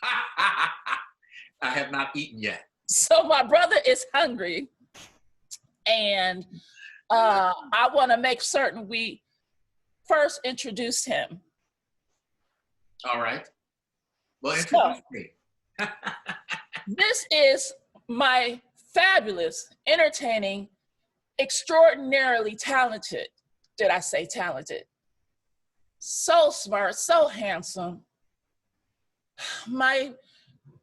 I have not eaten yet. So my brother is hungry, and I want to make certain we first introduce him. All right. Well, introduce me. This is my fabulous, entertaining, extraordinarily talented, did I say talented? So smart, so handsome. My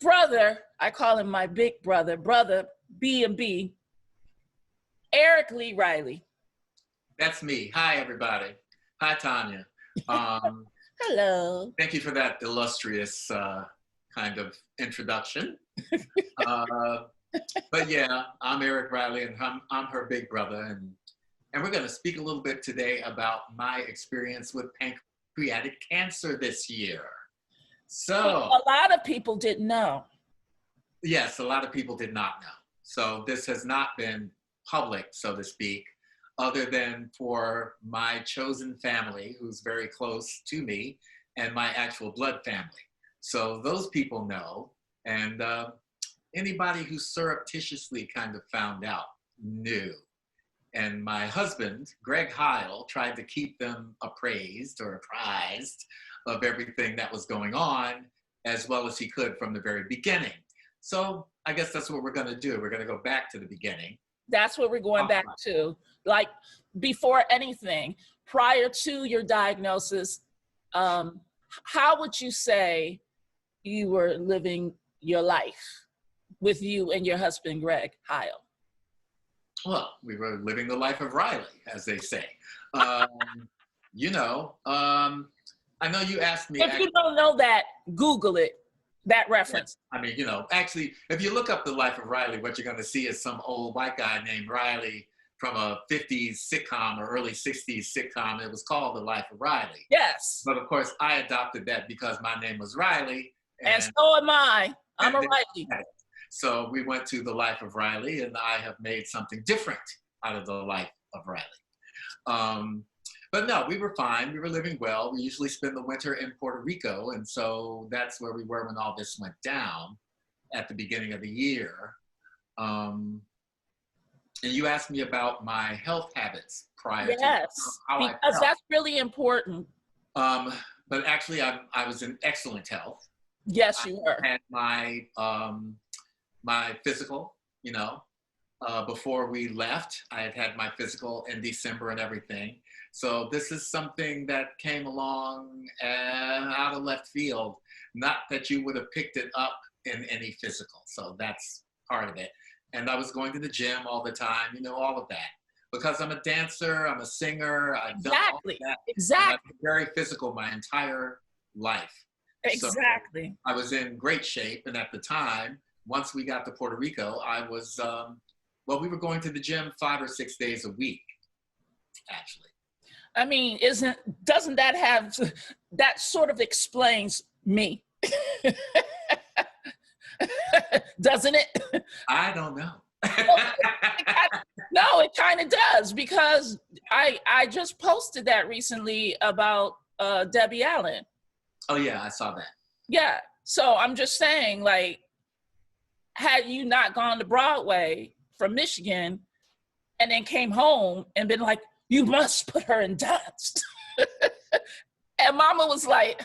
brother, I call him my big brother, brother B&B, Eric Lee Riley. That's me. Hi, everybody. Hi, Tanya. Hello. Thank you for that illustrious kind of introduction. But yeah, I'm Eric Riley, and I'm her big brother, and we're going to speak a little bit today about my experience with pancreatic cancer this year. So a lot of people didn't know. Yes, a lot of people did not know. So this has not been public, so to speak, other than for my chosen family, who's very close to me, and my actual blood family. So those people know, and anybody who surreptitiously kind of found out knew. And my husband, Greg Heil, tried to keep them appraised or apprised of everything that was going on as well as he could from the very beginning. So I guess that's what we're going to do. We're going to go back to the beginning. That's what we're going back to. Like before anything, prior to your diagnosis, how would you say you were living your life with you and your husband, Greg Heil? Well, we were living the life of Riley, as they say. You know, I know you asked me. If you don't know that, Google it, that reference. I mean, you know, actually, if you look up the life of Riley, what you're going to see is some old white guy named Riley from a 50s sitcom or early 60s sitcom. It was called The Life of Riley. Yes. But of course, I adopted that because my name was Riley. And so am I. I'm a Riley. So we went to The Life of Riley, and I have made something different out of The Life of Riley. But no, we were fine. We were living well. We usually spend the winter in Puerto Rico, and so that's where we were when all this went down at the beginning of the year. And you asked me about my health habits prior to how because that's really important. But actually, I was in excellent health. Yes, you were. I had my physical, you know, before we left. I had my physical in December and everything. So this is something that came along out of left field. Not that you would have picked it up in any physical. So that's part of it. And I was going to the gym all the time, you know, all of that. Because I'm a dancer, I'm a singer, I've done all of that. Exactly. I've been very physical my entire life. Exactly. So I was in great shape. And at the time, once we got to Puerto Rico, I was, well, we were going to the gym 5 or 6 days a week, actually. I mean, doesn't that have, that sort of explains me. Doesn't it? I don't know. No, it kind of does, because I just posted that recently about Debbie Allen. Oh yeah, I saw that. Yeah, so I'm just saying, like, had you not gone to Broadway from Michigan and then came home and been like, you must put her in dance. And Mama was like,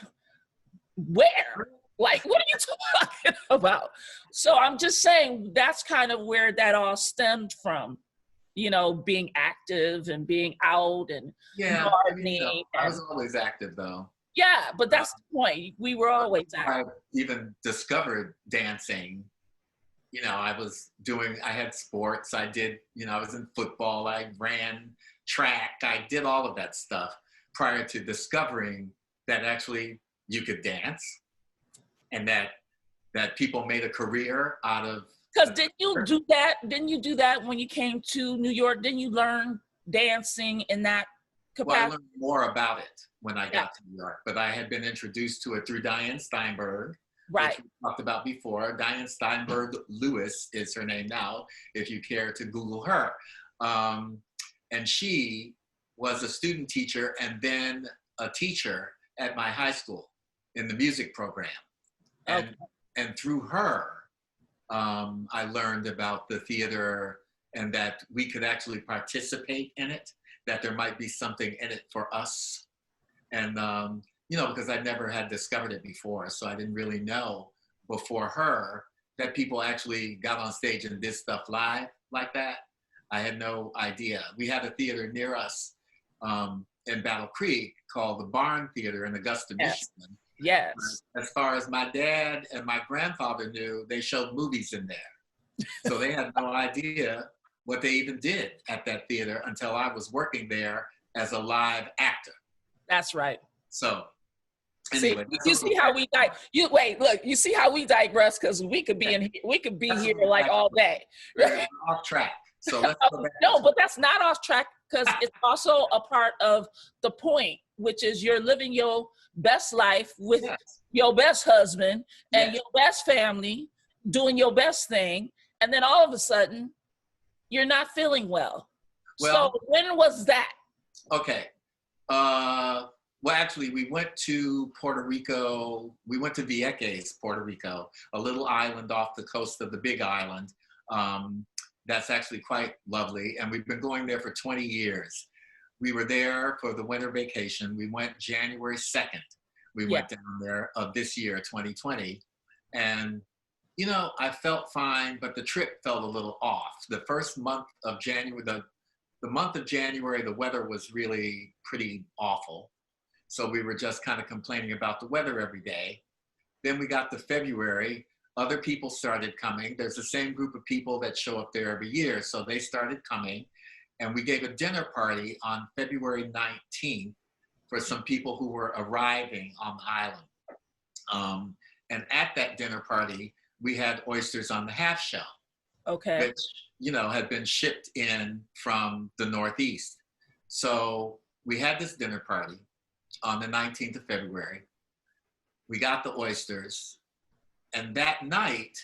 where? Like, what are you talking about? So I'm just saying that's kind of where that all stemmed from, you know, being active and being out and gardening. I mean, I was always active though. Yeah, but that's the point. We were always active. I even discovered dancing. You know, I had sports. I did, you know, I was in football. I ran track. I did all of that stuff prior to discovering that actually you could dance and that people made a career out of. Because didn't you do that when you came to New York? Didn't you learn dancing in that capacity? Well, I learned more about it when I got to New York, but I had been introduced to it through Diane Steinberg. Right. Which we talked about before. Diane Steinberg Lewis is her name now, if you care to Google her. And she was a student teacher and then a teacher at my high school in the music program. And And through her, I learned about the theater and that we could actually participate in it, that there might be something in it for us. And, you know, because I never had discovered it before, so I didn't really know before her that people actually got on stage and did stuff live like that. I had no idea. We had a theater near us in Battle Creek called the Barn Theater in Augusta, Yes. Michigan. Yes. As far as my dad and my grandfather knew, they showed movies in there. So they had no idea what they even did at that theater until I was working there as a live actor. That's right. So See, anyway, you see how we you see how we digress, because we could be here like all day. Right? Off track. So let's go back. No, but that's not off track, because it's also a part of the point, which is you're living your best life with your best husband and your best family, doing your best thing, and then all of a sudden you're not feeling well. So when was that? Okay. Well, actually, we went to Puerto Rico. We went to Vieques, Puerto Rico, a little island off the coast of the Big Island. That's actually quite lovely. And we've been going there for 20 years. We were there for the winter vacation. We went January 2nd. We went down there of this year, 2020. And, you know, I felt fine, but the trip felt a little off. The first month of January, the month of January, the weather was really pretty awful. So we were just kind of complaining about the weather every day. Then we got to February, other people started coming. There's the same group of people that show up there every year. So they started coming, and we gave a dinner party on February 19th for some people who were arriving on the island. And at that dinner party, we had oysters on the half shell. Okay. Which, you know, had been shipped in from the Northeast. So we had this dinner party on the 19th of February. We got the oysters. And that night,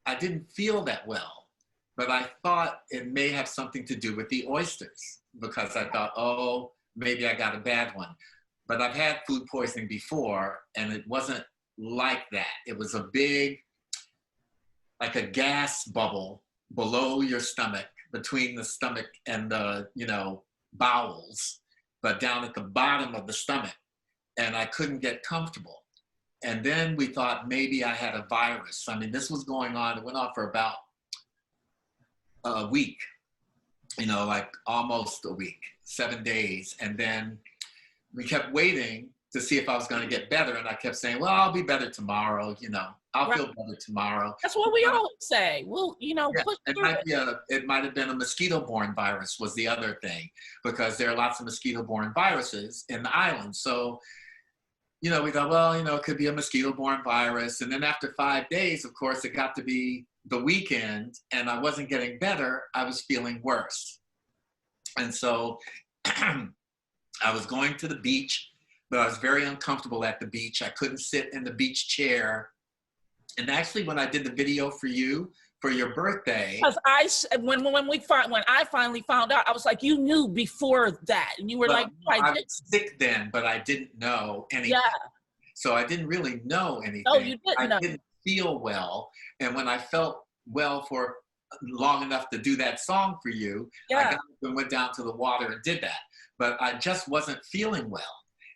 I didn't feel that well, but I thought it may have something to do with the oysters, because I thought, oh, maybe I got a bad one. But I've had food poisoning before, and it wasn't like that. It was a big, like a gas bubble below your stomach, between the stomach and the, you know, bowels, but down at the bottom of the stomach. And I couldn't get comfortable. And then we thought maybe I had a virus. I mean, this was going on, it went on for about a week, you know, like almost a week, 7 days. And then we kept waiting to see if I was going to get better. And I kept saying, well, I'll be better tomorrow, you know, I'll feel better tomorrow. That's what we always say. Well, you know, it might have been a mosquito-borne virus was the other thing, because there are lots of mosquito-borne viruses in the island. So, you know, we thought, well, you know, it could be a mosquito-borne virus. And then after 5 days, of course, it got to be the weekend, and I wasn't getting better. I was feeling worse. And so I was going to the beach, but I was very uncomfortable at the beach. I couldn't sit in the beach chair. And actually, when I did the video for you for your birthday, because when I finally found out, I was like, you knew before that, and you were like, I was sick then, but I didn't know anything. Yeah. So I didn't really know anything. No, you didn't know. I didn't feel well, and when I felt well for long enough to do that song for you, I got up and went down to the water and did that. But I just wasn't feeling well,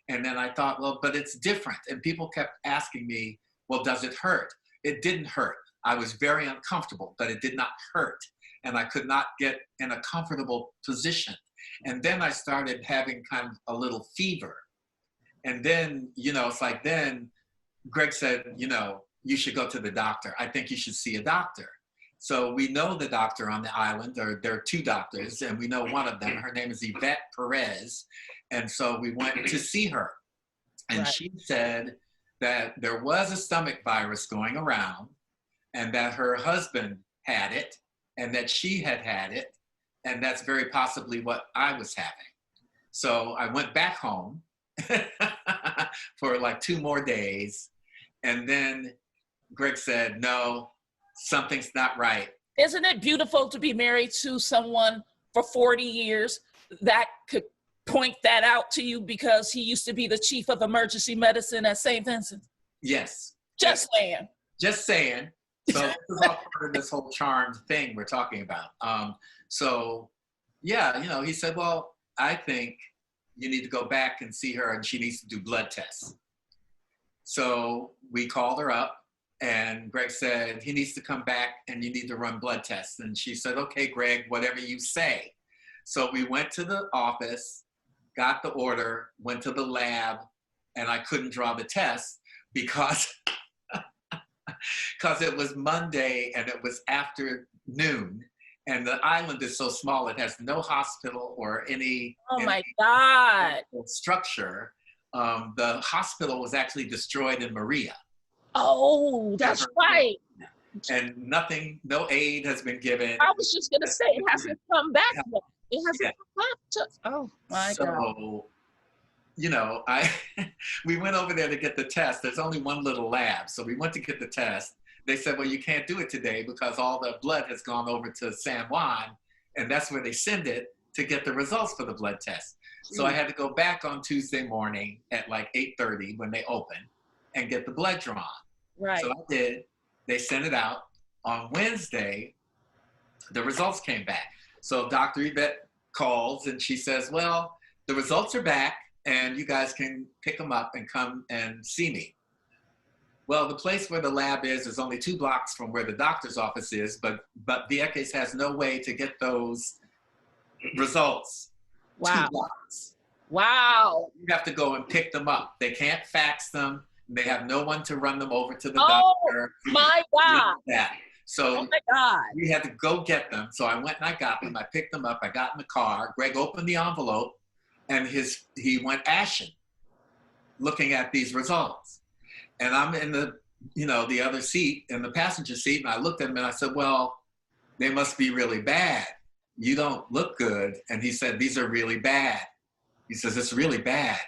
and then I thought, well, but it's different. And people kept asking me, well, does it hurt? It didn't hurt. I was very uncomfortable, but it did not hurt. And I could not get in a comfortable position. And then I started having kind of a little fever. And then, you know, it's like then Greg said, you know, you should go to the doctor. I think you should see a doctor. So we know the doctor on the island, or there are two doctors, and we know one of them. Her name is Yvette Perez. And so we went to see her. And she said that there was a stomach virus going around, and that her husband had it, and that she had had it, and that's very possibly what I was having. So I went back home for like 2 more days, and then Greg said, no, something's not right. Isn't it beautiful to be married to someone for 40 years that could point that out to you, because he used to be the chief of emergency medicine at St. Vincent? Yes. Just saying. Just saying. So this is all part of this whole charmed thing we're talking about. So yeah, you know, he said, well, I think you need to go back and see her and she needs to do blood tests. So we called her up and Greg said, he needs to come back and you need to run blood tests. And she said, okay, Greg, whatever you say. So we went to the office, got the order, went to the lab, and I couldn't draw the test because it was Monday and it was afternoon. And the island is so small, it has no hospital or any, Oh my God. structure. The hospital was actually destroyed in Maria. Oh, that's right. And nothing, no aid has been given. I was just gonna say it hasn't come back yet. It hasn't come back to, oh my God. So, you know, we went over there to get the test. There's only one little lab. So we went to get the test. They said, well, you can't do it today because all the blood has gone over to San Juan, and that's where they send it to get the results for the blood test. So I had to go back on Tuesday morning at like 8:30 when they open and get the blood drawn. Right. So I did. They sent it out. On Wednesday, the results came back. So Dr. Yvette calls and she says, well, the results are back and you guys can pick them up and come and see me. Well, the place where the lab is only 2 blocks from where the doctor's office is, but Vieques has no way to get those results. Wow. 2 blocks. Wow. You have to go and pick them up. They can't fax them. They have no one to run them over to the Oh doctor. my God. So Oh my God. we had to go get them. So I went and I got them. I picked them up. I got in the car. Greg opened the envelope and he went ashen looking at these results. And I'm in the other seat, in the passenger seat, and I looked at him and I said, well, they must be really bad. You don't look good. And he said, these are really bad. He says, it's really bad.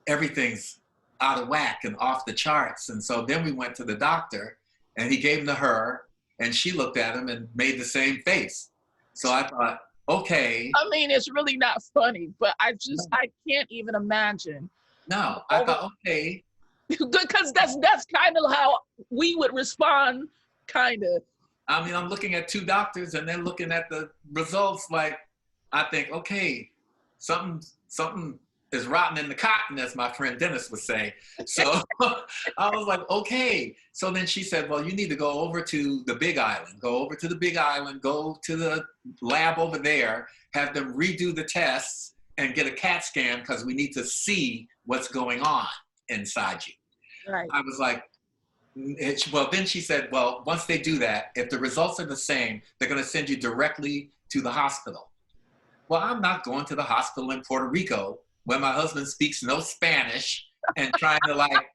Everything's out of whack and off the charts. And so then we went to the doctor and he gave them to her and she looked at him and made the same face. So I thought, okay. I mean, it's really not funny, but I can't even imagine. No, I thought, okay. Because that's kind of how we would respond, kind of. I mean, I'm looking at 2 doctors and they're looking at the results like, I think, okay, something is rotten in the cotton, as my friend Dennis would say. So I was like, okay. So then she said, well, you need to go over to the Big Island. Go over to the Big Island, go to the lab over there, have them redo the tests and get a CAT scan because we need to see what's going on inside you. Right. I was like, well, then she said, well, once they do that, if the results are the same, they're going to send you directly to the hospital. Well, I'm not going to the hospital in Puerto Rico where my husband speaks no Spanish and trying to like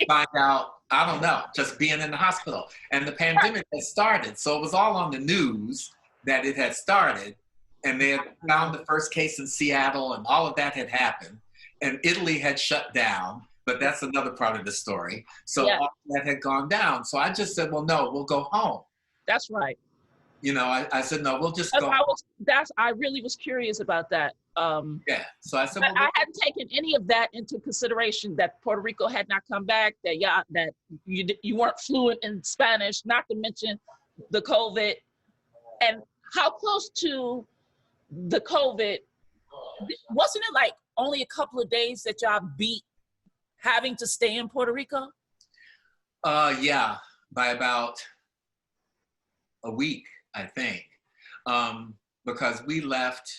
find out, I don't know, just being in the hospital. And the pandemic had started. So it was all on the news that it had started. And they had found the first case in Seattle and all of that had happened. And Italy had shut down. But that's another part of the story. So all that had gone down. So I just said, well, no, we'll go home. That's right. You know, I said, no, we'll just go. I really was curious about that. Yeah. So I said, well, I hadn't taken any of that into consideration, that Puerto Rico had not come back, that you weren't fluent in Spanish, not to mention the COVID. And how close to the COVID, wasn't it like only a couple of days that y'all beat having to stay in Puerto Rico? Yeah, by about a week, I think, because we left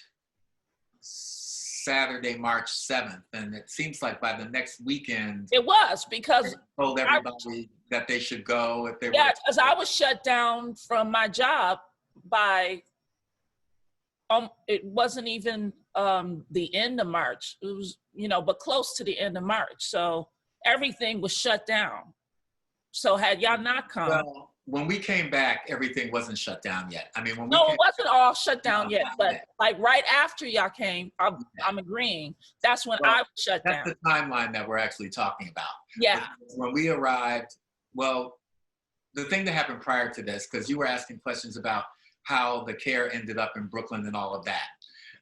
Saturday, March 7th, and it seems like by the next weekend, it was because I told everybody that they should go if they were. Yeah, because I was shut down from my job by. It wasn't even the end of March. It was, but close to the end of March. So everything was shut down. So had y'all not come. Well, when we came back, everything wasn't shut down yet. I mean, it wasn't all shut down yet, but like right after y'all came, I'm agreeing. That's when I was shut down. That's the timeline that we're actually talking about. Yeah. When we arrived, well, the thing that happened prior to this, because you were asking questions about how the care ended up in Brooklyn and all of that.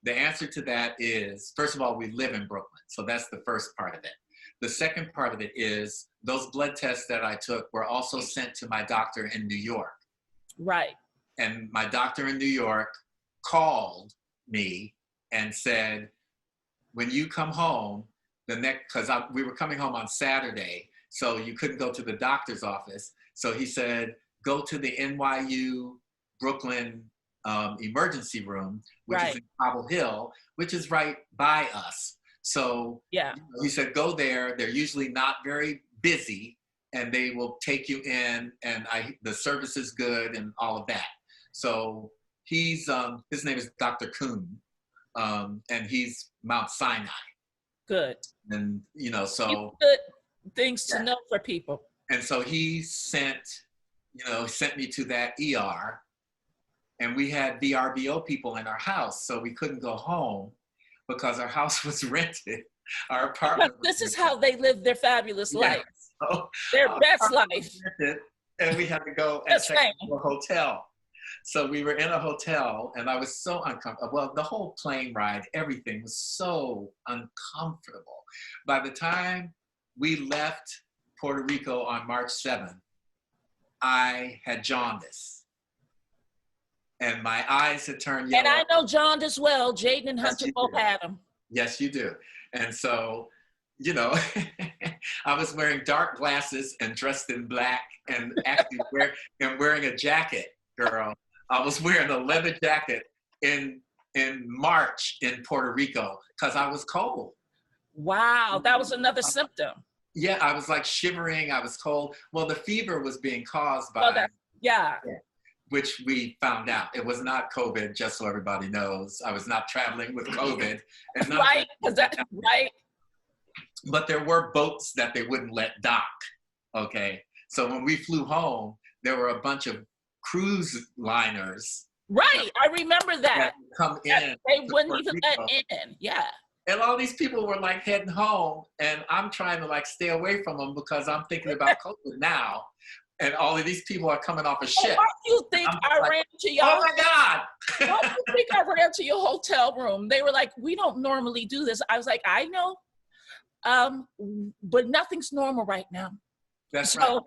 The answer to that is, first of all, we live in Brooklyn. So that's the first part of it. The second part of it is those blood tests that I took were also sent to my doctor in New York. Right. And my doctor in New York called me and said, when you come home, because we were coming home on Saturday, so you couldn't go to the doctor's office. So he said, go to the NYU Brooklyn emergency room, which is in Cobble Hill, which is right by us. So he said, go there. They're usually not very busy, and they will take you in, and the service is good and all of that. So he's, his name is Dr. Kuhn, and he's Mount Sinai. Good. And, you know, so. Good things to know for people. And so he sent me to that ER, and we had VRBO people in our house, so we couldn't go home because our house was rented. Our apartment. This is how they live their fabulous life. So their best life. Rented, and we had to go and check into a hotel. So we were in a hotel, and I was so uncomfortable. Well, the whole plane ride, everything was so uncomfortable. By the time we left Puerto Rico on March 7th, I had jaundice. And my eyes had turned yellow. And I know jaundice well. Jaden and Hunter both had them. Yes, you do. And so, you know, I was wearing dark glasses and dressed in black and actually wearing a jacket, girl. I was wearing a leather jacket in March in Puerto Rico because I was cold. Wow, that was another symptom. Yeah, I was like shivering. I was cold. Well, the fever was being caused by, which we found out. It was not COVID, just so everybody knows. I was not traveling with COVID. And right, right. But there were boats that they wouldn't let dock, okay? So when we flew home, there were a bunch of cruise liners. Right, I remember that. Come in. They wouldn't even let in, And all these people were like heading home, and I'm trying to like stay away from them because I'm thinking about COVID now. And all of these people are coming off a ship. Why do you think I ran to y'all? Oh my God. Why do you think I ran to your hotel room? They were like, we don't normally do this. I was like, I know, but nothing's normal right now. That's right.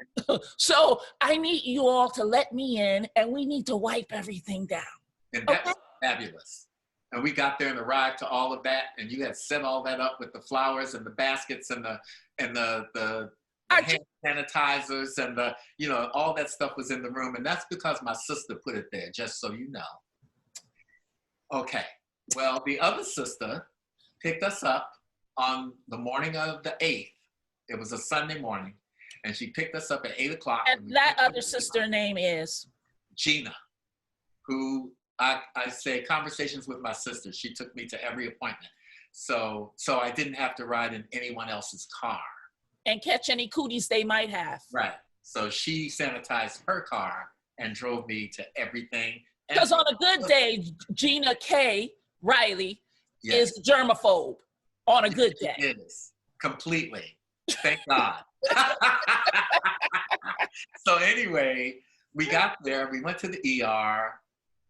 So I need you all to let me in, and we need to wipe everything down. And that was fabulous. And we got there and arrived to all of that, and you had set all that up with the flowers and the baskets and the hand sanitizers and the, you know, all that stuff was in the room. And that's because my sister put it there, just so you know. Okay, well, the other sister picked us up on the morning of the 8th. It was a Sunday morning, and she picked us up at 8 o'clock. And that other sister name is? Gina, who I say conversations with my sister. She took me to every appointment. So I didn't have to ride in anyone else's car. And catch any cooties they might have. Right. So she sanitized her car and drove me to everything. Because on a good day, Gina K. Riley is germaphobe. On a good day. It is. Completely. Thank God. So anyway, we got there. We went to the ER.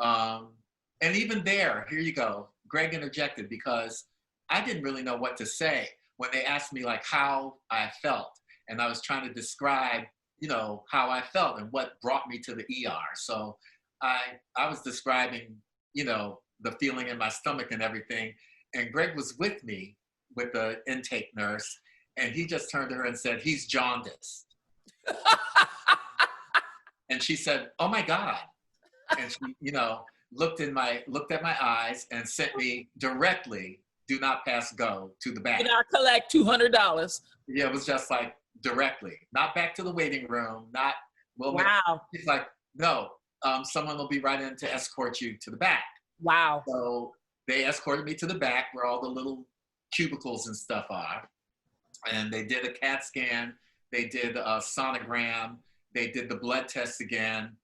And even there, here you go. Greg interjected because I didn't really know what to say when they asked me like how I felt. And I was trying to describe, you know, how I felt and what brought me to the ER. So I was describing, you know, the feeling in my stomach and everything. And Greg was with me with the intake nurse, and he just turned to her and said, he's jaundiced. And she said, oh my God. And she, you know, looked at my eyes and sent me directly, do not pass go, to the back. And I collect $200. Yeah, it was just like directly, not back to the waiting room, not, well, wow. He's like, no, someone will be right in to escort you to the back. Wow. So they escorted me to the back where all the little cubicles and stuff are. And they did a CAT scan. They did a sonogram. They did the blood test again.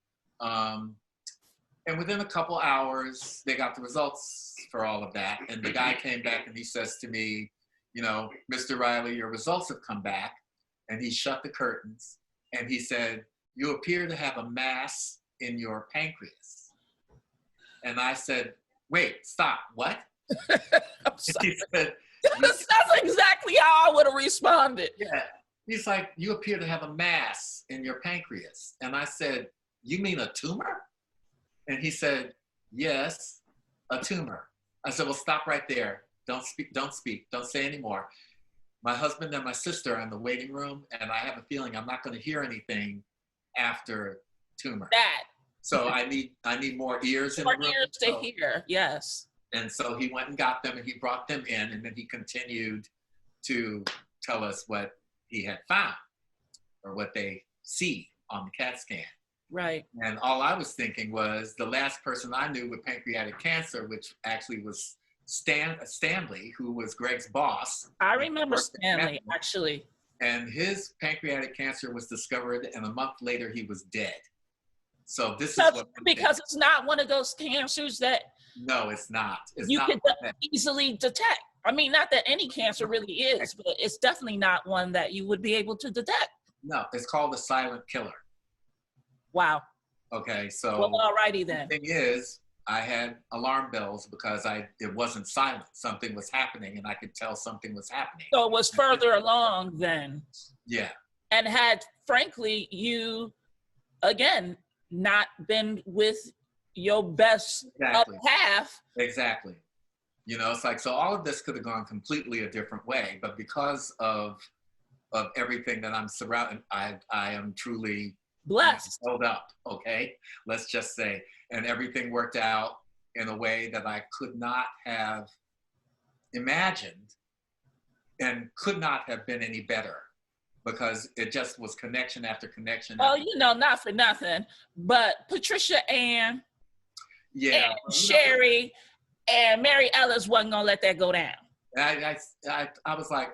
And within a couple hours, they got the results for all of that. And the guy came back and he says to me, you know, Mr. Riley, your results have come back. And he shut the curtains and he said, you appear to have a mass in your pancreas. And I said, wait, stop, what? He said, That's exactly how I would have responded. Yeah. He's like, you appear to have a mass in your pancreas. And I said, you mean a tumor? And he said, yes, a tumor. I said, well, stop right there. Don't speak, don't say any more. My husband and my sister are in the waiting room, and I have a feeling I'm not going to hear anything after tumor. That. So I need more ears in the room. More ears to hear, yes. And so he went and got them, and he brought them in, and then he continued to tell us what he had found, or what they see on the CAT scan. Right. And all I was thinking was the last person I knew with pancreatic cancer, which actually was Stanley, who was Greg's boss. I remember Stanley, actually. And his pancreatic cancer was discovered, and a month later he was dead. So this is what because it's not one of those cancers that no, it's not. It's you not can easily detect. I mean, not that any cancer really is, but it's definitely not one that you would be able to detect. No, it's called a silent killer. Wow. Okay, so well, alrighty then. The thing is, I had alarm bells because it wasn't silent. Something was happening, and I could tell something was happening. So it was further along then. Yeah. And had, frankly, you, again, not been with your best half. Exactly. You know, it's like, so all of this could have gone completely a different way, but because of everything that I'm surrounded, I am truly blessed. Held up, okay? Let's just say. And everything worked out in a way that I could not have imagined and could not have been any better, because it just was connection after connection. Well, you know, not for nothing, but Patricia Ann, and Sherry, and Mary Ellis wasn't gonna let that go down. I was like,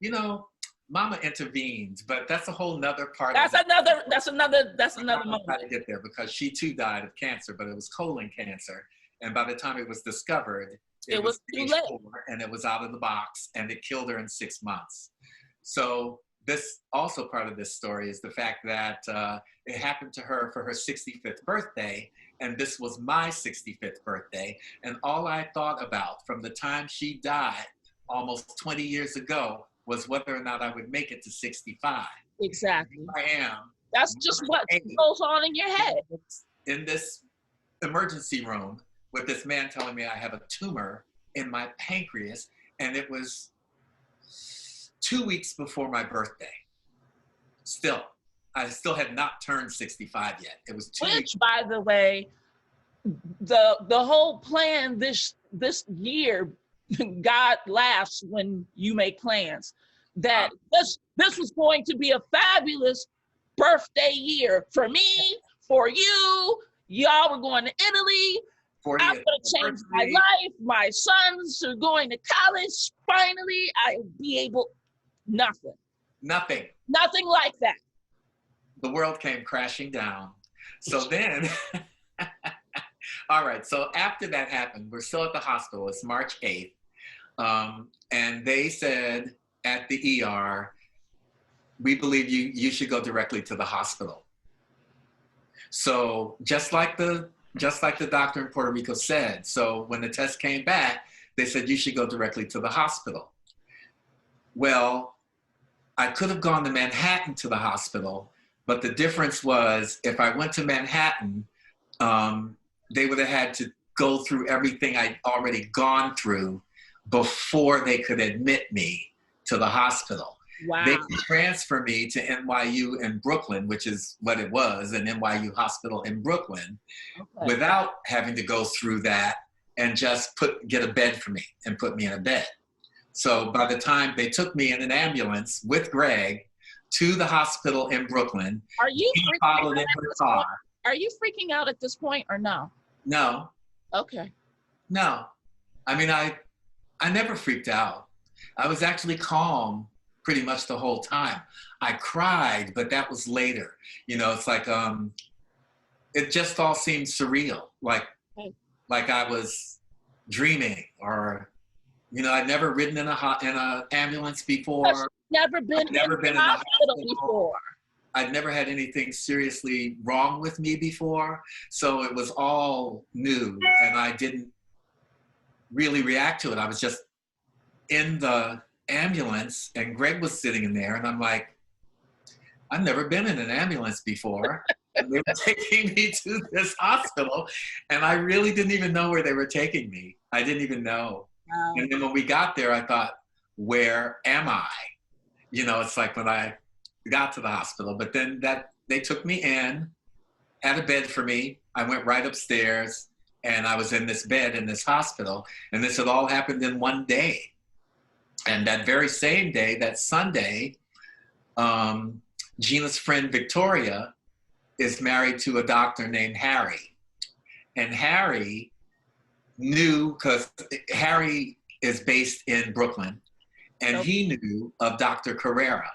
you know, Mama intervened, but that's a whole nother part. That's another moment. How to get there, because she too died of cancer, but it was colon cancer, and by the time it was discovered, it was too late, and it was out of the box, and it killed her in 6 months. So this also part of this story is the fact that it happened to her for her 65th birthday, and this was my 65th birthday, and all I thought about from the time she died almost 20 years ago was whether or not I would make it to 65. Exactly. Here I am. That's just what goes on in your head. In this emergency room with this man telling me I have a tumor in my pancreas, and it was 2 weeks before my birthday. I still had not turned 65 yet. It was 2 weeks. Which, by the way, the whole plan this year, God laughs when you make plans, that this was going to be a fabulous birthday year for me, for you. Y'all were going to Italy. I'm going to change my life. My sons are going to college. Finally, I'll be able, nothing like that. The world came crashing down. So then, all right, so after that happened, we're still at the hospital. It's March 8th. And they said at the ER, we believe you should go directly to the hospital. So just like the doctor in Puerto Rico said, so when the test came back, they said you should go directly to the hospital. Well, I could have gone to Manhattan to the hospital, but the difference was if I went to Manhattan, they would have had to go through everything I'd already gone through before they could admit me to the hospital. Wow. They could transfer me to NYU in Brooklyn, which is what it was, an NYU hospital in Brooklyn, without having to go through that, and just get a bed for me and put me in a bed. So by the time they took me in an ambulance with Greg to the hospital in Brooklyn, are you followed in her car. Are you freaking out at this point or no? No. Okay. No. I mean, I never freaked out. I was actually calm pretty much the whole time. I cried, but that was later. You know, it's like, it just all seemed surreal. Like I was dreaming, or, you know, I'd never ridden in a ambulance before. Never been in the hospital before. I'd never had anything seriously wrong with me before. So it was all new, and I didn't really react to it. I was just in the ambulance, and Greg was sitting in there, and I'm like, I've never been in an ambulance before. And they were taking me to this hospital, and I really didn't even know where they were taking me. I didn't even know. Wow. And then when we got there, I thought, where am I? You know, it's like when I got to the hospital, but then they took me in, had a bed for me. I went right upstairs, and I was in this bed in this hospital, and this had all happened in one day. And that very same day, that Sunday, Gina's friend Victoria is married to a doctor named Harry. And Harry knew, because Harry is based in Brooklyn, and he knew of Dr. Carrera.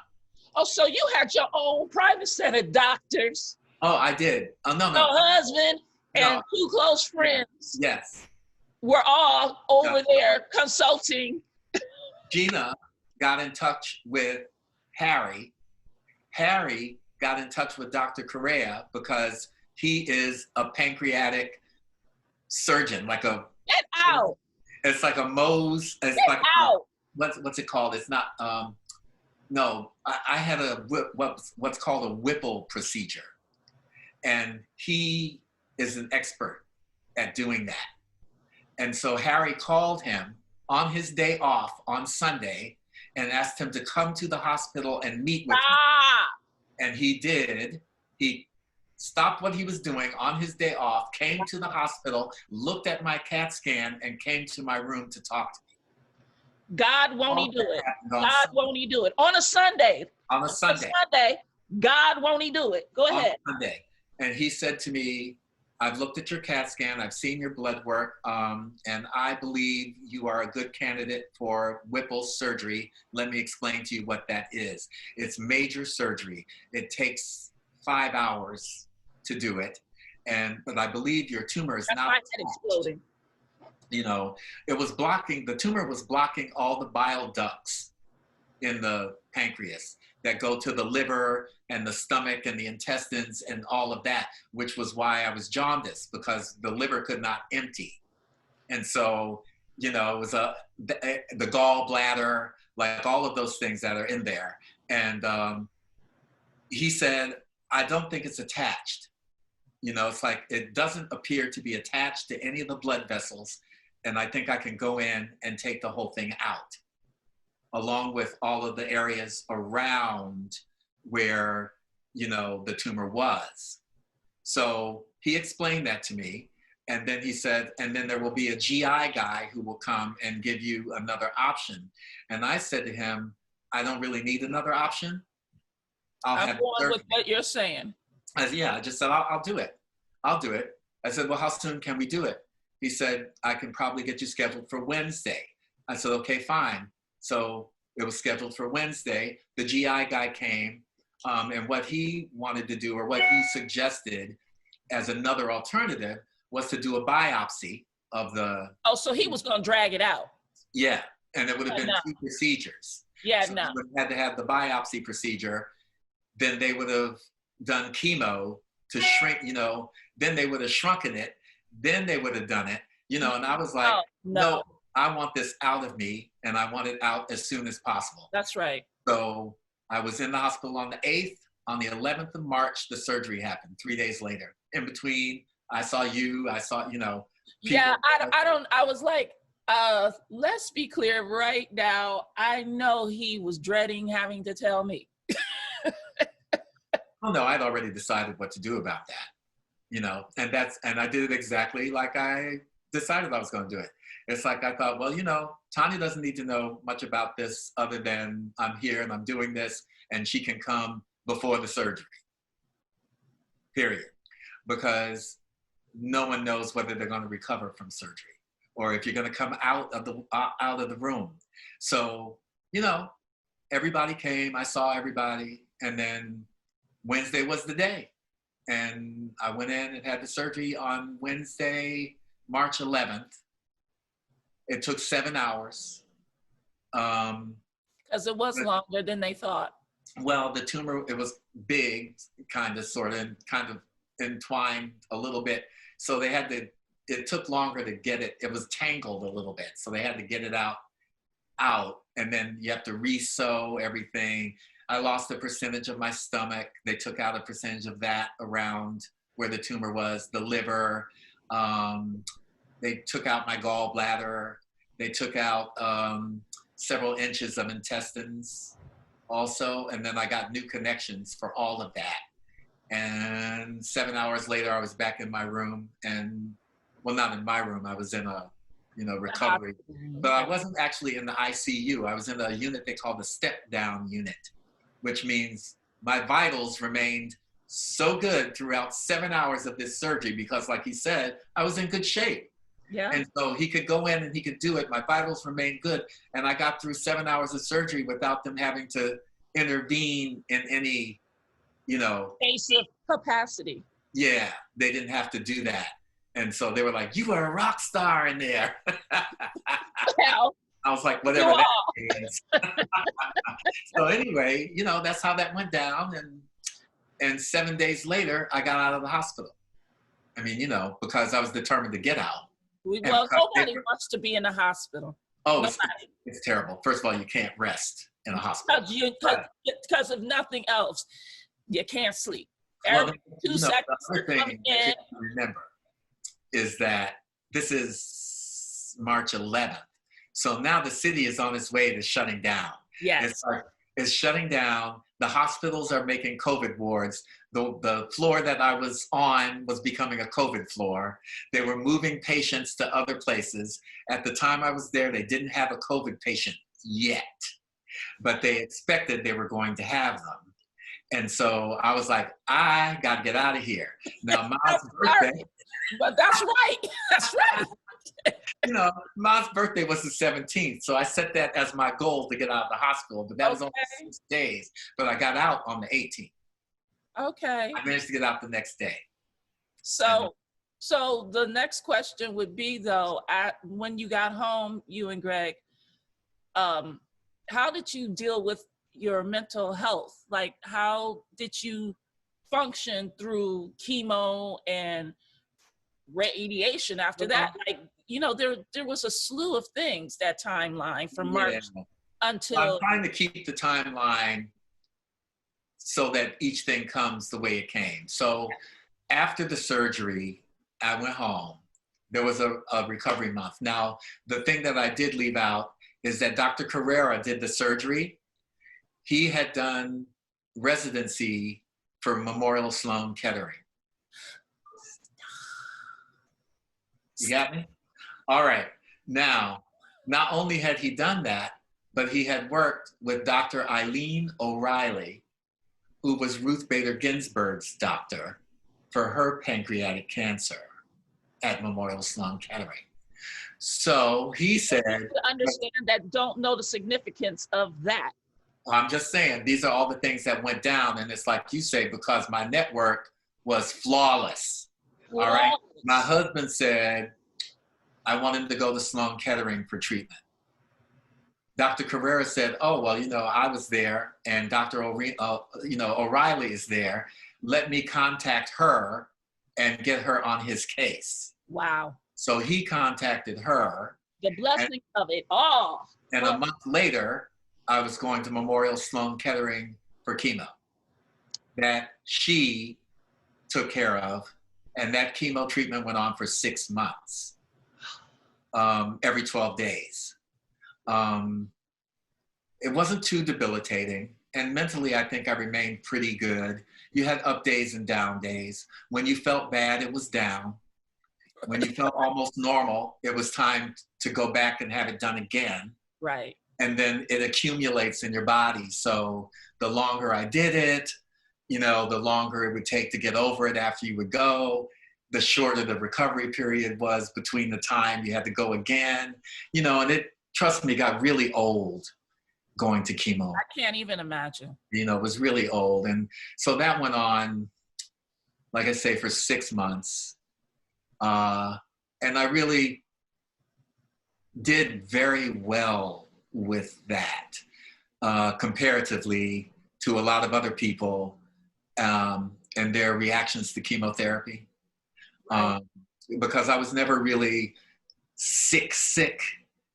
Oh, so you had your own private set of doctors. Oh, I did. Oh, no. Your husband and two close friends. Yes. Were all over there consulting. Gina got in touch with Harry. Harry got in touch with Dr. Correa because he is a pancreatic surgeon, like a— Get out. It's like a Mohs. It's Get like out. What's it called? It's not. No, I had what's called a Whipple procedure, and he is an expert at doing that. And so Harry called him on his day off on Sunday and asked him to come to the hospital and meet with him. And he did. He stopped what he was doing on his day off, came to the hospital, looked at my CAT scan, and came to my room to talk to me. God, won't he do it? God, won't he do it? On a Sunday. On a Sunday. God, won't he do it? Go ahead. On Sunday. And he said to me, I've looked at your CAT scan, I've seen your blood work, and I believe you are a good candidate for Whipple surgery. Let me explain to you what that is. It's major surgery. It takes 5 hours to do it. But I believe your tumor is not exploding. You know, the tumor was blocking all the bile ducts in the pancreas that go to the liver and the stomach and the intestines and all of that, which was why I was jaundiced, because the liver could not empty. And so, you know, it was the gallbladder, like all of those things that are in there. And he said, I don't think it's attached. You know, it's like, it doesn't appear to be attached to any of the blood vessels. And I think I can go in and take the whole thing out, along with all of the areas around where, you know, the tumor was. So he explained that to me. And then he said, and then there will be a GI guy who will come and give you another option. And I said to him, I don't really need another option. I'm going with what you're saying. I said, yeah, I just said, I'll do it. I'll do it. I said, well, how soon can we do it? He said, I can probably get you scheduled for Wednesday. I said, okay, fine. So it was scheduled for Wednesday. The GI guy came, and what he wanted to do, or what he suggested as another alternative, was to do a biopsy of the— Oh, so he was going to drag it out. Yeah, and it would have been 2 procedures. Yeah, so no. Had to have the biopsy procedure. Then they would have done chemo to shrink, you know, then they would have shrunken it. Then they would have done it, you know, and I was like, no, I want this out of me, and I want it out as soon as possible. That's right. So I was in the hospital on the 8th. On the 11th of March, the surgery happened 3 days later. In between, I saw you, you know. Yeah, I was like, let's be clear right now. I know he was dreading having to tell me. Oh, no, I'd already decided what to do about that. You know, and I did it exactly like I decided I was going to do it. It's like, I thought, well, you know, Tanya doesn't need to know much about this other than I'm here and I'm doing this, and she can come before the surgery, period. Because no one knows whether they're going to recover from surgery or if you're going to come out of the room. So, you know, everybody came, I saw everybody, and then Wednesday was the day. And I went in and had the surgery on Wednesday, March 11th. It took 7 hours. Because it was longer than they thought. Well, the tumor, it was big, kind of entwined a little bit. So they had to, it took longer to get it. It was tangled a little bit. So they had to get it out out, and then you have to re-sew everything. I lost a percentage of my stomach. They took out a percentage of that around where the tumor was, the liver. They took out my gallbladder. They took out several inches of intestines also. And then I got new connections for all of that. And 7 hours later, I was back in my room, and, well, not in my room. I was in a, recovery. But I wasn't actually in the ICU. I was in a unit they call the step-down unit, which means my vitals remained so good throughout 7 hours of this surgery because, like he said, I was in good shape. Yeah. And so he could go in and he could do it. My vitals remained good. And I got through 7 hours of surgery without them having to intervene in any, Basic capacity. Yeah, they didn't have to do that. And so they were like, you were a rock star in there. Well, I was like, whatever that means. So anyway, that's how that went down. And 7 days later, I got out of the hospital. I mean, because I was determined to get out. Well, nobody wants to be in the hospital. Oh, it's terrible. First of all, you can't rest in a hospital. Because of nothing else. You can't sleep. Well, Every 2 seconds. The other thing to remember is that this is March 11th. So now the city is on its way to shutting down. Yes. It's shutting down. The hospitals are making COVID wards. The floor that I was on was becoming a COVID floor. They were moving patients to other places. At the time I was there, they didn't have a COVID patient yet, but they expected they were going to have them. And so I was like, I got to get out of here. Now, Miles' birthday. But that's right. That's right. Miles' birthday was the 17th. So I set that as my goal to get out of the hospital. But that was only 6 days. But I got out on the 18th. Okay. I managed to get out the next day. So the next question would be, though, when you got home, you and Greg, how did you deal with your mental health? Like, how did you function through chemo and radiation after that? Like, there was a slew of things, that timeline from March until... I'm trying to keep the timeline so that each thing comes the way it came. So after the surgery, I went home. There was a recovery month. Now, the thing that I did leave out is that Dr. Carrera did the surgery. He had done residency for Memorial Sloan Kettering. You got me? All right. Now, not only had he done that, but he had worked with Dr. Eileen O'Reilly, who was Ruth Bader Ginsburg's doctor for her pancreatic cancer at Memorial Sloan Kettering. So he said... To understand that don't know the significance of that. I'm just saying, these are all the things that went down. And it's like you say, because my network was flawless. All right. My husband said, I want him to go to Sloan Kettering for treatment. Dr. Carrera said, oh, well, I was there and Dr. O'Reilly is there. Let me contact her and get her on his case. Wow. So he contacted her. The blessing of it all. And a month later, I was going to Memorial Sloan Kettering for chemo that she took care of. And that chemo treatment went on for 6 months, every 12 days. It wasn't too debilitating. And mentally, I think I remained pretty good. You had up days and down days. When you felt bad, it was down. When you felt almost normal, it was time to go back and have it done again. Right. And then it accumulates in your body. So the longer I did it, the longer it would take to get over it after you would go, the shorter the recovery period was between the time you had to go again, and it, trust me, got really old going to chemo. I can't even imagine. It was really old. And so that went on, like I say, for 6 months. And I really did very well with that, comparatively to a lot of other people and their reactions to chemotherapy. Because I was never really sick,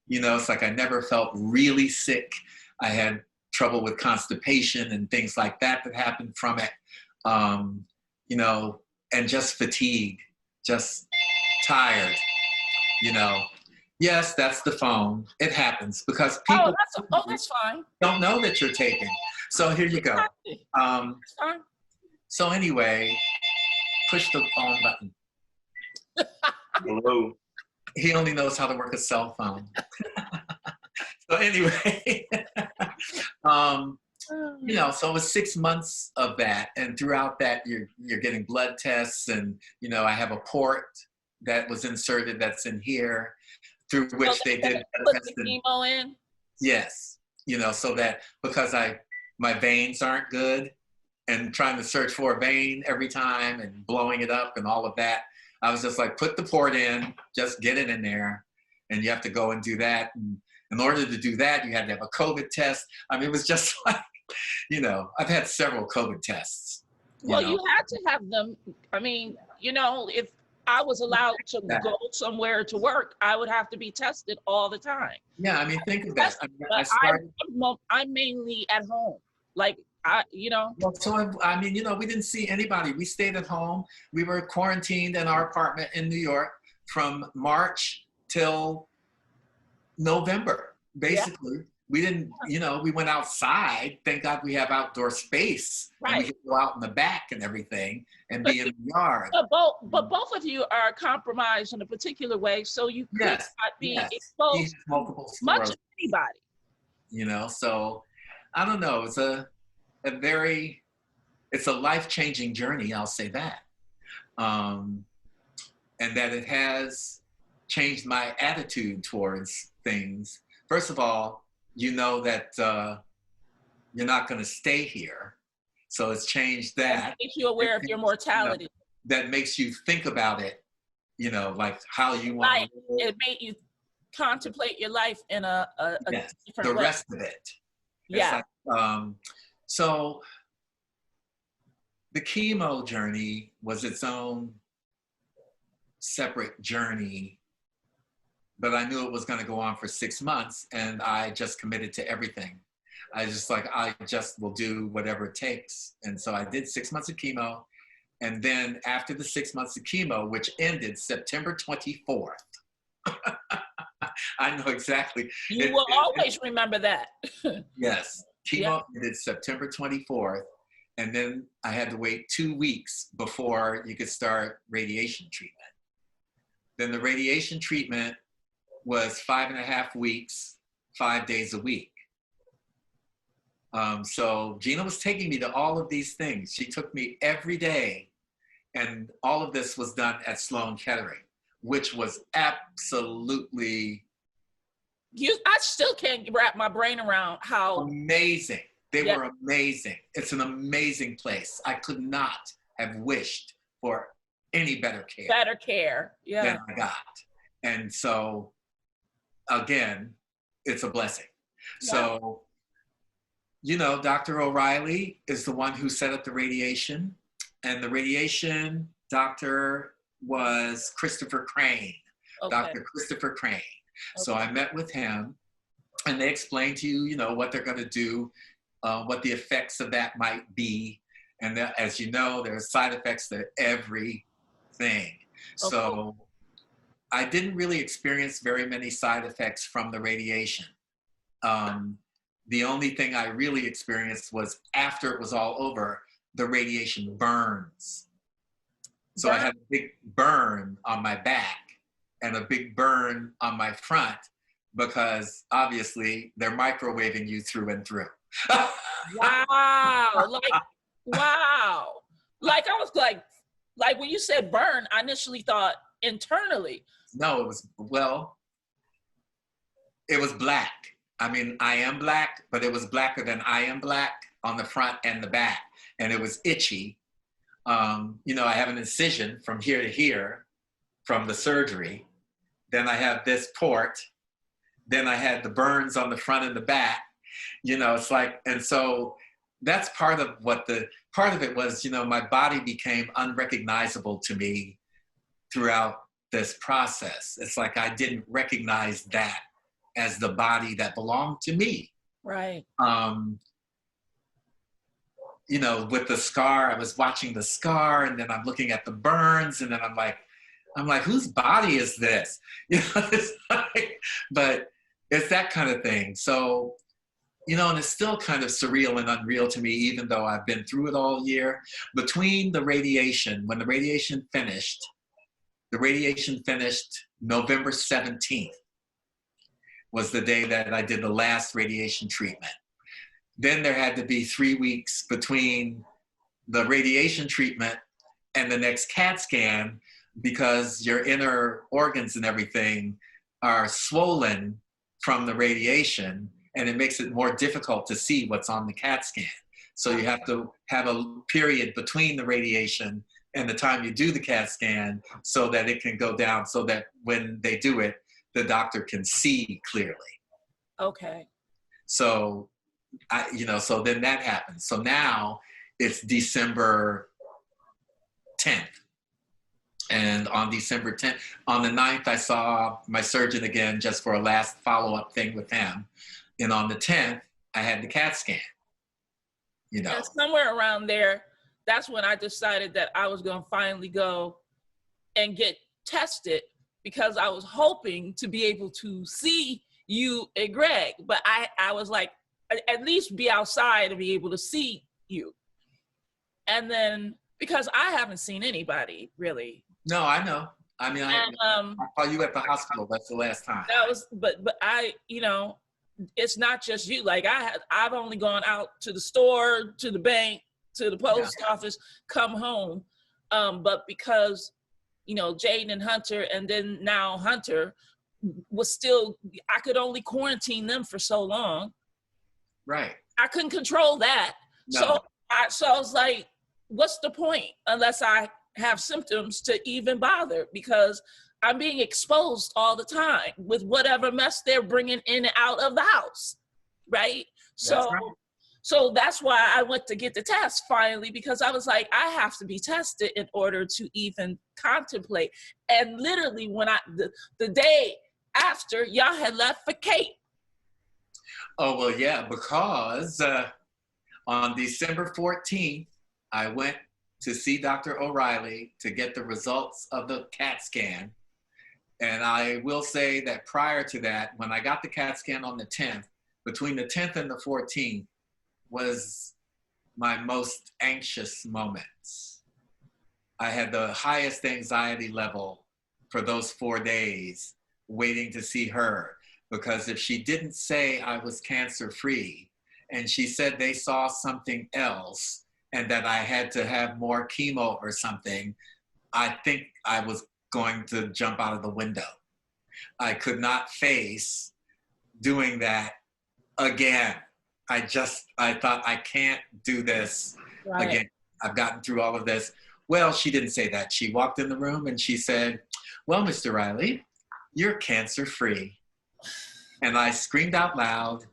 You know, it's like I never felt really sick. I had trouble with constipation and things like that that happened from it. You know, and just fatigue, just tired, you know. Yes, that's the phone. It happens because people that's fine. don't know that you're taping. So here you go. That's fine. So anyway, push the phone button. Hello. He only knows how to work a cell phone. So anyway, you know, so it was 6 months of that, and throughout that, you're getting blood tests, and you know, I have a port that was inserted that's in here, through which they did put the chemo in. Yes, you know, so that because my veins aren't good, and trying to search for a vein every time and blowing it up and all of that, I was just like, put the port in, just get it in there, and you have to go and do that. And in order to do that, you had to have a COVID test. I mean, it was just like, you know, I've had several COVID tests. Well, you had to have them. I mean, you know, if I was allowed to go somewhere to work, I would have to be tested all the time. Yeah, I mean, think of that. I mean, I'm mainly at home. Like, you know. Well, so I mean, you know, we didn't see anybody. We stayed at home. We were quarantined in our apartment in New York from March till November, basically. Yeah. We didn't, you know, we went outside. Thank God we have outdoor space. Right. And we could go out in the back and everything and be in the yard. But both of you are compromised in a particular way, so you could not be exposed to much of anybody. You know, so I don't know. It's it's a life-changing journey, I'll say that. And that it has changed my attitude towards things. First of all, you know that you're not going to stay here. So it's changed that. It makes you aware of your mortality. You know, that makes you think about it, you know, like how you want to live. It made you contemplate your life in a yes, different way. The rest of it. Yeah. Like, so the chemo journey was its own separate journey, but I knew it was going to go on for 6 months, and I just committed to everything. I just will do whatever it takes. And so I did 6 months of chemo. And then after the 6 months of chemo, which ended September 24th, I know exactly. You will always remember that. Yes. Chemo ended September 24th. And then I had to wait 2 weeks before you could start radiation treatment. Then the radiation treatment was 5.5 weeks, 5 days a week. So Gina was taking me to all of these things. She took me every day, and all of this was done at Sloan Kettering, which was absolutely... I still can't wrap my brain around how... Amazing. They were amazing. It's an amazing place. I could not have wished for any better care. Than I got. And so, again, it's a blessing. Yeah. So, you know, Dr. O'Reilly is the one who set up the radiation, and the radiation doctor was Christopher Crane, Dr. Christopher Crane. Okay. So I met with him, and they explained to you, you know, what they're going to do, what the effects of that might be. And that, as you know, there are side effects to everything. Okay. So I didn't really experience very many side effects from the radiation. The only thing I really experienced was after it was all over, the radiation burns. So I had a big burn on my back and a big burn on my front because obviously they're microwaving you through and through. Wow. Wow. Like I was like when you said burn, I initially thought internally. No, it was black. I mean, I am black, but it was blacker than I am black on the front and the back. And it was itchy. You know, I have an incision from here to here from the surgery. Then I have this port. Then I had the burns on the front and the back. You know, it's like, and so that's part of it was, you know, my body became unrecognizable to me throughout this process. It's like I didn't recognize that as the body that belonged to me. Right. You know, with the scar, I was watching the scar, and then I'm looking at the burns, and then I'm like, whose body is this? You know, it's like, but it's that kind of thing. So, you know, and it's still kind of surreal and unreal to me, even though I've been through it all year. Between the radiation, when the radiation finished November 17th was the day that I did the last radiation treatment. Then there had to be 3 weeks between the radiation treatment and the next CAT scan, because your inner organs and everything are swollen from the radiation, and it makes it more difficult to see what's on the CAT scan. So you have to have a period between the radiation and the time you do the CAT scan so that it can go down, so that when they do it, the doctor can see clearly. Okay. So, so then that happens. So now it's December 10th. And on December 10th, on the 9th, I saw my surgeon again just for a last follow-up thing with him. And on the 10th, I had the CAT scan. You know, and somewhere around there, that's when I decided that I was going to finally go and get tested, because I was hoping to be able to see you and Greg. But I was like, at least be outside and be able to see you. And then, because I haven't seen anybody really. No, I know. I mean, I saw you at the hospital. That's the last time. That was, but I, you know, it's not just you. Like I've only gone out to the store, to the bank, to the post office, come home. But because, you know, Jaden and Hunter, and then now Hunter was still, I could only quarantine them for so long. Right. I couldn't control that. No. So I was like, what's the point unless I have symptoms to even bother? Because I'm being exposed all the time with whatever mess they're bringing in and out of the house, right? So that's why I went to get the test finally, because I was like, I have to be tested in order to even contemplate. And literally when the day after, y'all had left for Cape. Oh, well, yeah, because on December 14th, I went to see Dr. O'Reilly to get the results of the CAT scan. And I will say that prior to that, when I got the CAT scan on the 10th, between the 10th and the 14th was my most anxious moments. I had the highest anxiety level for those 4 days waiting to see her, because if she didn't say I was cancer-free and she said they saw something else and that I had to have more chemo or something, I think I was going to jump out of the window. I could not face doing that again. I thought, I can't do this again. I've gotten through all of this. Well, she didn't say that. She walked in the room and she said, well, Mr. Riley, you're cancer-free. And I screamed out loud,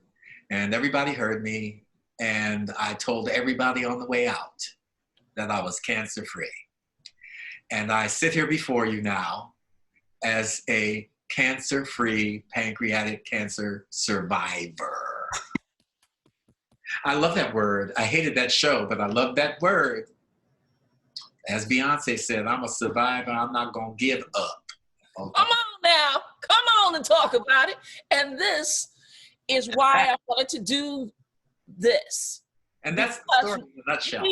and everybody heard me. And I told everybody on the way out that I was cancer-free. And I sit here before you now as a cancer-free pancreatic cancer survivor. I love that word. I hated that show, but I love that word. As Beyonce said, I'm a survivor. I'm not going to give up. Okay. Come on now. Come on and talk about it. And this is why I wanted to do this. And that's the story in a nutshell.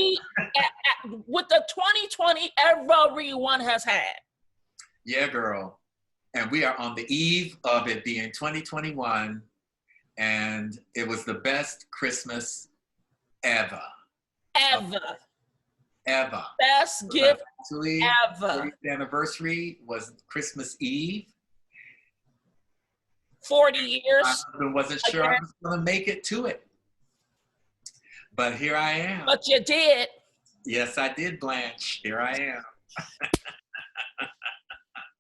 With the 2020, everyone has had. Yeah, girl. And we are on the eve of it being 2021. And it was the best Christmas ever. Ever. Best gift ever. The anniversary was Christmas Eve. 40 years. I wasn't sure I was going to make it to it. But here I am. But you did. Yes, I did, Blanche. Here I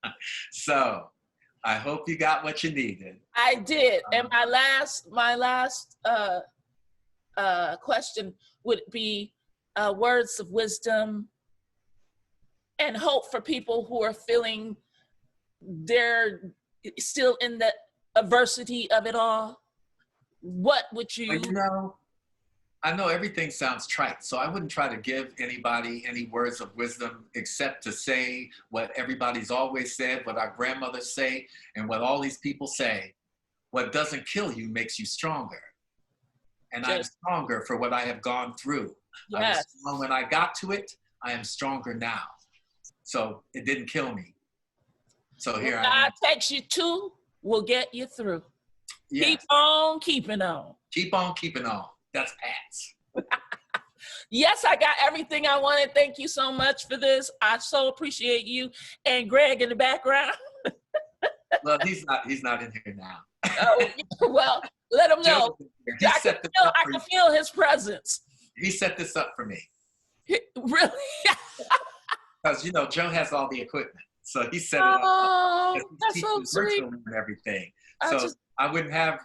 am. So, I hope you got what you needed. I did. And my last question would be words of wisdom and hope for people who are feeling they're still in adversity of it all, what would you? Well, you know, I know everything sounds trite, so I wouldn't try to give anybody any words of wisdom except to say what everybody's always said, what our grandmothers say, and what all these people say. What doesn't kill you makes you stronger. And I'm stronger for what I have gone through. Yes. I was strong when I got to it. I am stronger now. So it didn't kill me. So here I am. God takes you to, will get you through. Yes. Keep on keeping on. Keep on keeping on. That's Pat's. Yes, I got everything I wanted. Thank you so much for this. I so appreciate you. And Greg in the background. Well, he's not in here now. Oh, well, let him know. I can feel his presence. He set this up for me. Really? Because, you know, Joe has all the equipment. So he set it up. Oh, that's so sweet. And everything. So I wouldn't have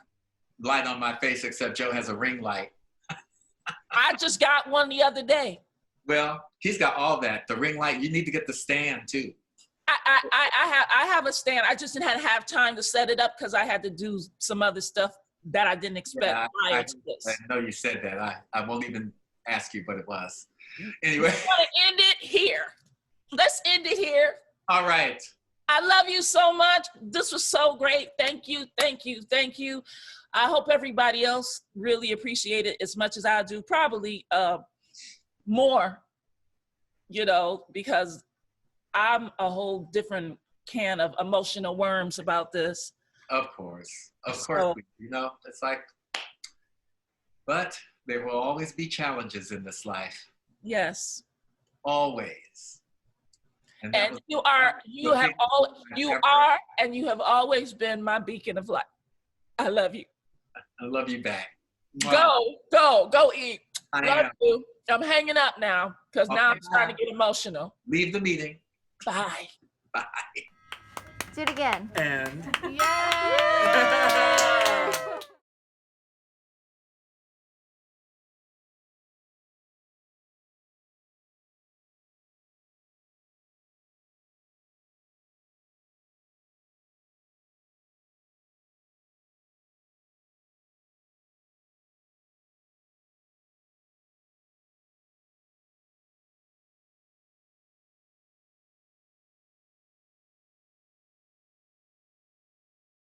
light on my face except Joe has a ring light. I just got one the other day. Well, he's got all that. The ring light, you need to get the stand too. I have a stand. I just didn't have time to set it up because I had to do some other stuff that I didn't expect prior to this. I know you said that. I won't even ask you what it was. Anyway. We want to end it here. Let's end it here. All right. I love you so much. This was so great. Thank you, thank you, thank you. I hope everybody else really appreciate it as much as I do. Probably more, you know, because I'm a whole different can of emotional worms about this. Of course. You know, it's like, but there will always be challenges in this life. Yes. Always. And you have always been my beacon of light. I love you. I love you back. Go eat. Love you. I'm hanging up now because now I'm starting to get emotional. Leave the meeting. Bye. Bye. Do it again. And. Yay!